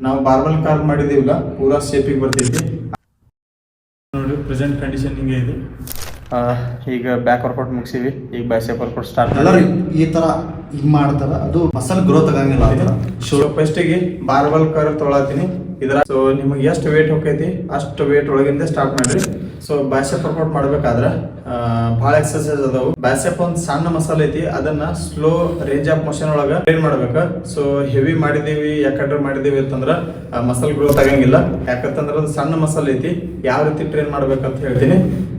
ನಾವು barbell carve ಮಾಡಿದೀವಲ್ಲ ಪೂರಾ ಶೇಪಿಗೆ ಬರ್ತೈತಿ ನೋಡಿ. ಪ್ರೆಸೆಂಟ್ ಕಂಡೀಷನ್ ಹಿಂಗೆ ಇದೆ. ಈಗ ಬ್ಯಾಕ್ ವರ್ಕೌಟ್ ಮುಗಿಸಿವಿ, ಈಗ ಬೈಸೆಪ್ ವರ್ಕೌಟ್ ಸ್ಟಾರ್ಟ್. ಎಲ್ಲರೂ ಈ ತರ ಹಿಂಗ್ ಮಾಡ್ತಾರ, ಅದು ಮಸಲ್ ಗ್ರೋತ್ ಆಗಂಗಿಲ್ಲ. ಸೊ ಫಸ್ಟಿಗೆ ಬಾರ್ಬಲ್ ಕರ್ವ್ ತೊಗೊಳತೀನಿ. ಇದ್ರ ಸೊ ನಿಮಗೆ ಎಷ್ಟು ವೇಟ್ ಹೋಗೈತಿ ಅಷ್ಟು ವೇಟ್ ಒಳಗಿಂದ ಸ್ಟಾರ್ಟ್ ಮಾಡ್ರಿ. ಸೊ ಬೈಸೆಪ್ ವರ್ಕೌಟ್ ಮಾಡ್ಬೇಕಾದ್ರೆ ಭಾಳ ಎಕ್ಸರ್ಸೈಸ್ ಅದಾವು. ಬೈಸೆಪ್ ಒಂದು ಸಣ್ಣ ಮಸಲ್ ಐತಿ, ಅದನ್ನ ಸ್ಲೋ ರೇಂಜ್ ಆಫ್ ಮೋಷನ್ ಒಳಗ ಟ್ರೈನ್ ಮಾಡ್ಬೇಕು. ಸೊ ಹೆವಿ ಮಾಡಿದೀವಿ ಯಾಕಂದ್ರೆ ಮಾಡಿದೀವಿ ಅಂತಂದ್ರ ಮಸಲ್ ಗ್ರೋತ್ ಆಗಂಗಿಲ್ಲ. ಯಾಕಂತಂದ್ರ ಅದು ಸಣ್ಣ ಮಸಲ್ ಐತಿ, ಯಾವ ರೀತಿ ಟ್ರೈನ್ ಮಾಡ್ಬೇಕಂತ ಹೇಳ್ತೀನಿ.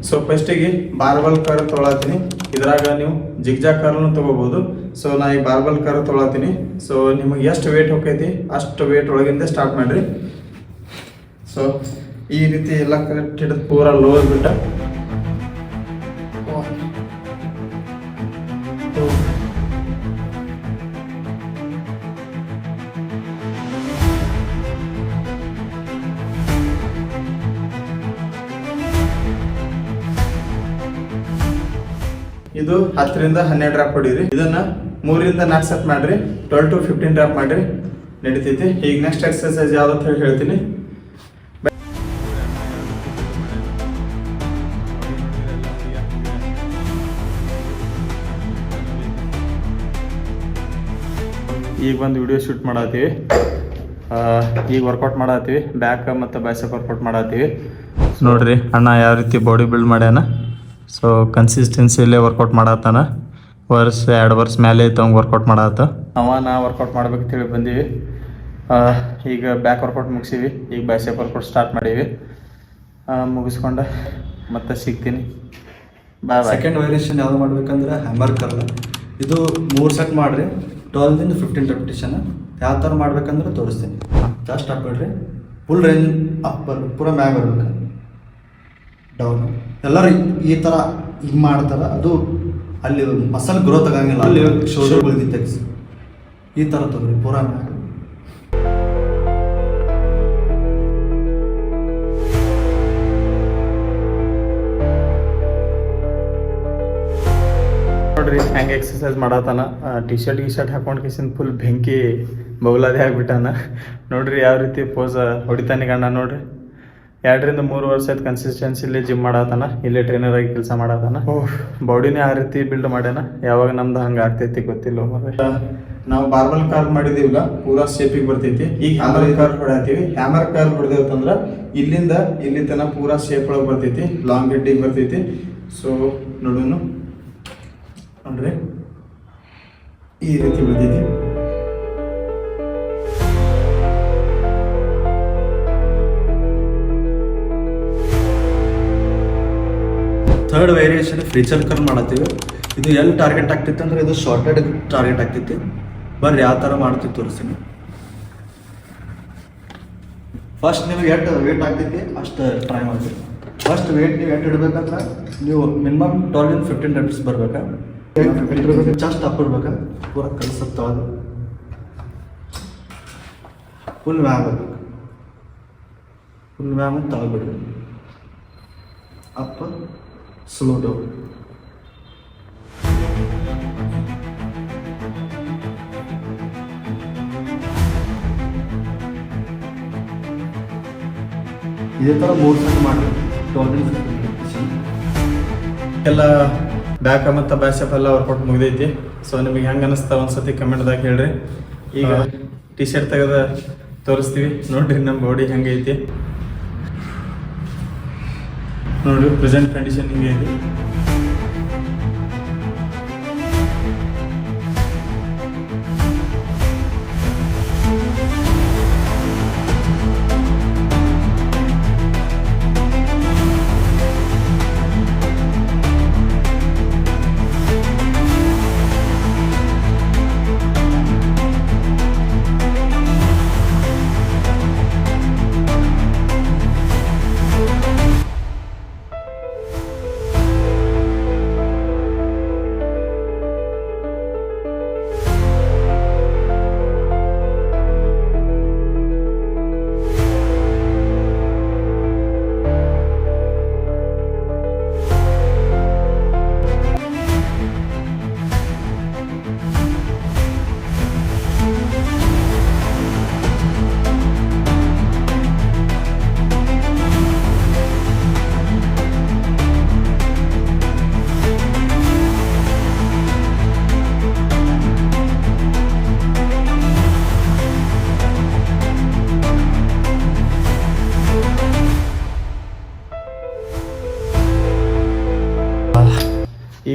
ಸೊ ಫಸ್ಟಿಗೆ ಬಾರ್ಬಲ್ ಕರ್ವ್ ತೊಗೊಳತೀನಿ. ಇದ್ರಾಗ ನೀವು ಜಿಗ್ಜಾಗ್ ಕರ್ವ್ನು ತಗೋಬಹುದು. ಸೊ ನಾ ಈ ಬಾರ್ಬಲ್ ಕರ್ವ್ ತೊಗೊಳತೀನಿ. ಸೊ ನಿಮಗೆ ಎಷ್ಟು ವೇಟ್ ಹೋಗೈತಿ ಅಷ್ಟು ವೇಟ್ ಒಳಗಿಂದ ಸ್ಟಾರ್ಟ್ ಮಾಡ್ರಿ. ಸೊ ಈ ರೀತಿ ಎಲ್ಲ ಕರೆಕ್ಟ್ ಹಿಡಿದು ಪೂರ ಲೋರ್ ಬಿಟ್ಟ ಇದು 10ರಿಂದ 12 ಡ್ರಾಪ್ ಹೊಡೀರಿ. ಇದನ್ನ 3ರಿಂದ 4 ಸೆಟ್ ಮಾಡ್ರಿ. 12 to 15 ಡ್ರಾಪ್ ಮಾಡ್ರಿ, ನಡೀತೈತಿ. ಈಗ ನೆಕ್ಸ್ಟ್ ಎಕ್ಸರ್ಸೈಸ್ ಯಾವ್ದು ಅಂತ ಹೇಳಿ ಹೇಳ್ತೀನಿ. ಈಗ ಒಂದು ವಿಡಿಯೋ ಶೂಟ್ ಮಾಡತ್ತೀವಿ. ಈಗ ವರ್ಕೌಟ್ ಮಾಡತ್ತೀವಿ, ಬ್ಯಾಕ್ ಮತ್ತು ಬೈಸೆಪ್ ವರ್ಕೌಟ್ ಮಾಡತ್ತೀವಿ. ನೋಡ್ರಿ ಅಣ್ಣ ಯಾವ ರೀತಿ ಬಾಡಿ ಬಿಲ್ಡ್ ಮಾಡ್ಯಾನ. ಸೊ ಕನ್ಸಿಸ್ಟೆನ್ಸಿಯಲ್ಲೇ ವರ್ಕೌಟ್ ಮಾಡತ್ತಾನ. 2 ವರ್ಷ ಮೇಲೆ ಐತೆ ಅವ್ನು ವರ್ಕೌಟ್ ಮಾಡತ್ತ. ನಾ ವರ್ಕೌಟ್ ಮಾಡ್ಬೇಕಂತ ಹೇಳಿ ಬಂದೀವಿ. ಈಗ ಬ್ಯಾಕ್ ವರ್ಕೌಟ್ ಮುಗಿಸೀವಿ, ಈಗ ಬೈಸೆಪ್ ವರ್ಕೌಟ್ ಸ್ಟಾರ್ಟ್ ಮಾಡೀವಿ. ಮುಗಿಸ್ಕೊಂಡು ಮತ್ತೆ ಸಿಗ್ತೀನಿ. ಬಾಯ್. ಸೆಕೆಂಡ್ ವೇರಿಯೇಷನ್ ಯಾವ್ದು ಮಾಡ್ಬೇಕಂದ್ರೆ ಹ್ಯಾಮರ್ ಕರ್ವ್. ಇದು 3 ಸೆಟ್ ಮಾಡ್ರಿ, 12ರಿಂದ 15 ರೆಪಿಟೇಷನ್. ಯಾವ ಥರ ಮಾಡ್ಬೇಕಂದ್ರೆ ತೋರಿಸ್ತೀನಿ. ಜಾಸ್ಟ್ ಅಪ್ ಬಿಡ್ರಿ, ಫುಲ್ ರೇಂಜ್ ಅಪ್ ಬರ್ಬೇಕು, ಪೂರ ಮ್ಯಾಗ ಬರ್ಬೇಕು, ಡೌನು. ಎಲ್ಲರೂ ಈ ಥರ ಹಿಂಗೆ ಮಾಡ್ತಾರೆ, ಅದು ಅಲ್ಲಿ ಮಸಲ್ ಗ್ರೋತ್ ಆಗಂಗಿಲ್ಲ. ಅಲ್ಲಿ ಶೋಲ್ಡರ್ ಬೆಳಗ್ಗೆ ತೆಗಿಸಿ ಈ ಥರ ತಗೋರಿ, ಪೂರ ಮ್ಯಾಗ. ನೋಡ್ರಿ ಹೆಂಗೆ ಎಕ್ಸರ್ಸೈಸ್ ಮಾಡತ್ತಾನ. ಟಿ ಶರ್ಟ್ ಹಾಕೊಂಡು ಕಿಸಿನ ಫುಲ್ ಬೆಂಕಿ ಬೌಲಾದೆ ಆಗ್ಬಿಟ್ಟಾನ. ನೋಡ್ರಿ ಯಾವ ರೀತಿ ಪೋಸ್ ಹೊಡಿತಾನೆ ಗಣ್ಣ. ನೋಡ್ರಿ 2ರಿಂದ 3 ವರ್ಷ ಆಯ್ತು ಕನ್ಸಿಸ್ಟೆನ್ಸಿಲಿ ಜಿಮ್ ಮಾಡತ್ತಾನ, ಇಲ್ಲೇ ಟ್ರೈನರ್ ಆಗಿ ಕೆಲಸ ಮಾಡತ್ತಾನ. ಬಾಡಿನೇ ಆ ರೀತಿ ಬಿಲ್ಡ್ ಮಾಡ್ಯಾನ. ಯಾವಾಗ ನಮ್ದು ಹಂಗೆ ಆಗ್ತೈತಿ ಗೊತ್ತಿಲ್ಲ. ನಾವು ಬಾರ್ಬಲ್ ಕಾರ್ವ್ ಮಾಡಿದೀವಲ್ಲ ಪೂರಾ ಶೇಪಿಗೆ ಬರ್ತೈತಿ. ಈಗ ಹ್ಯಾಮರ್ ಕಾರ್ವ್ ಹೊಡತ್ತೀವಿ. ಹ್ಯಾಮರ್ ಕಾರ್ವ್ ಹೊಡೆದೇವತ್ತಂದ್ರ ಇಲ್ಲಿಂದ ಇಲ್ಲಿ ತನಕ ಪೂರಾ ಶೇಪ್ ಒಳಗೆ ಬರ್ತೈತಿ, ಲಾಂಗ್ ಹೆಡ್ಡಿಗೆ ಬರ್ತೈತಿ. ಸೊ ನೋಡೋಣ, ನೋಡ್ರಿ ಈ ರೀತಿ ಬರ್ತೈತಿ. ಥರ್ಡ್ ವೇರಿಯೇಷನ್ ಫ್ರೀಚರ್ ಕರ್ವ್ ಮಾಡತ್ತೀವಿ. ಇದು ಎಲ್ಲಿ ಟಾರ್ಗೆಟ್ ಆಗ್ತೈತಿ ಅಂದ್ರೆ ಇದು ಶಾರ್ಟೆಡ್ ಟಾರ್ಗೆಟ್ ಆಗ್ತೈತಿ. ಬರ್ರಿ ಯಾವ ಥರ ಮಾಡ್ತೀವಿ ತೋರಿಸ್ತೀನಿ. ಫಸ್ಟ್ ನಿಮಗೆ ಎಷ್ಟು ವೇಟ್ ಆಗ್ತೈತಿ ಅಷ್ಟು ಟ್ರೈ ಮಾಡ್ತೀವಿ. ಫಸ್ಟ್ ವೇಟ್ ನೀವು ಎಷ್ಟು ಇಡ್ಬೇಕಂದ್ರೆ ನೀವು ಮಿನಿಮಮ್ 12ರಿಂದ 15 ರೆಪ್ಸ್ ಬರ್ಬೇಕಾ. ಜಸ್ಟ್ ಅಪ್ ಇಡ್ಬೇಕಾ, ಪೂರ ಕಲಿಸುತ್ತ ಫುಲ್ ವ್ಯಾಮ್ ಬರ್ಬೇಕು. ಫುಲ್ ವ್ಯಾಮ್ ತಗೊಬಿಡ್ರಿ, ಅಪ್ ಸ್ಲೋ ಡೌನ್. ಇದೇ ಥರ 3 ಸೆಟ್ ಮಾಡಿರಿ, 12ರಿಂದ 15 ರೆಪಿಟೇಷನ್. ಎಲ್ಲ ಬ್ಯಾಕ್ ಮತ್ತು ಬೈಸೆಪ್ ಎಲ್ಲ ವರ್ಕೌಟ್ ಮುಗಿದೈತಿ. ಸೊ ನಿಮಗೆ ಹೆಂಗೆ ಅನಿಸ್ತಾ ಒಂದ್ಸತಿ ಕಮೆಂಟ್ದಾಗ ಹೇಳ್ರಿ. ಈಗ ಟಿ ಶರ್ಟ್ ತೆಗೆದ ತೋರಿಸ್ತೀವಿ. ನೋಡ್ರಿ ನಮ್ಮ ಬಾಡಿ ಹೆಂಗೈತಿ. ನೋಡಿ ಪ್ರೆಸೆಂಟ್ ಕಂಡೀಷನ್ ಹಿಂಗೆ ಐತಿ.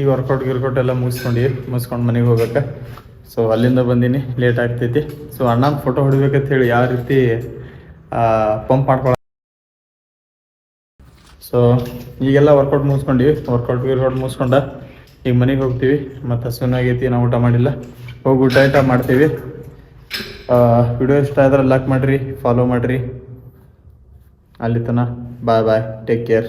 ಈಗ ಗಿರ್ಕೌಟ್ ಎಲ್ಲ ಮುಗಿಸ್ಕೊಂಡು ಮನೆಗೆ ಹೋಗ್ಬೇಕು. ಸೊ ಅಲ್ಲಿಂದ ಬಂದೀನಿ, ಲೇಟ್ ಆಗ್ತೈತಿ. ಸೊ ಅಣ್ಣನ ಫೋಟೋ ಹೊಡಿಬೇಕಂತ ಹೇಳಿ ಯಾವ ರೀತಿ ಪಂಪ್ ಮಾಡ್ಕೊಳ್ಳೋ. ಸೊ ಈಗೆಲ್ಲ ವರ್ಕೌಟ್ ಮುಗಿಸ್ಕೊಂಡ ಈಗ ಮನೆಗೆ ಹೋಗ್ತೀವಿ. ಮತ್ತು ಹಸುನಾಗೈತಿ, ನಾವು ಊಟ ಮಾಡಿಲ್ಲ, ಹೋಗಿ ಊಟ ಮಾಡ್ತೀವಿ. ವಿಡಿಯೋ ಇಷ್ಟ ಆದ್ರೆ ಲೈಕ್ ಮಾಡಿರಿ, ಫಾಲೋ ಮಾಡಿರಿ. ಅಲ್ಲಿ ತನಕ ಬಾಯ್, ಟೇಕ್ ಕೇರ್.